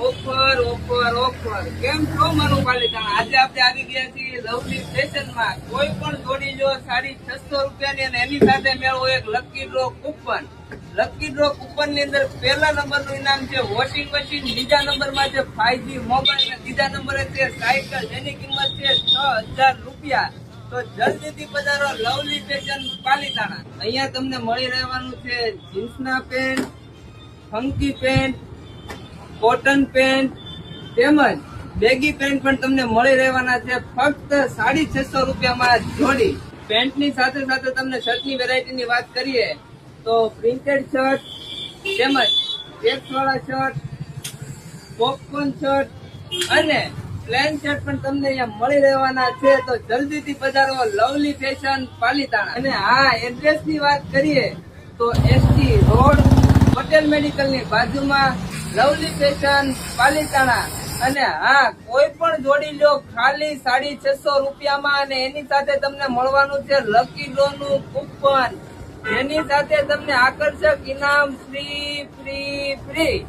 Offer offer offer કેમ છો મારું પાલિતાણા? આજે આપણે આવી ગયા છીએ લવલી સ્ટેશનમાં. કોઈ પણ જોડી જો 650 રૂપિયાની અને એની સાથે મેળવો એક lucky draw coupon. Lucky draw coupon ની અંદર પહેલા નંબરનું ઇનામ છે વોશિંગ મશીન, બીજા નંબરમાં છે 5G મોબાઈલ અને ત્રીજા નંબરે છે સાયકલ, જેની કિંમત છે 6000 રૂપિયા. તો જલ્દીથી પધારો લવલી ફેશન પાલિતાણા. અહીંયા તમને મળી રહેવાનું છે જીન્સના pant, funky pant, cotton pant તેમજ બેગી પેન્ટ પણ તમને મળી રહેવાના છે ફક્ત 650 રૂપિયામાં જોડી. પેન્ટની સાથે સાથે તમને શર્ટની વેરાયટીની વાત કરીએ તો પ્રિન્ટેડ શર્ટ તેમજ ચેક્સ વાળા શર્ટ, પોપકોર્ન શર્ટ અને પ્લેન શર્ટ પણ તમને અહીંયા મળી રહેવાના છે. તો જલ્દીથી પધારો લવલી ફેશન પાલિતાણા. અને હા, એડ્રેસ ની વાત કરીએ તો એસટી રોડ પટેલ મેડિકલ ની બાજુમાં લવલી ફેશન પાલિતાણા. અને હા, કોઈ પણ જોડી લો ખાલી 650 રૂપિયામાં અને એની સાથે તમને મળવાનું છે લકી ડ્રો નું કૂપન, જેની સાથે તમને આકર્ષક ઇનામ ફ્રી ફ્રી ફ્રી.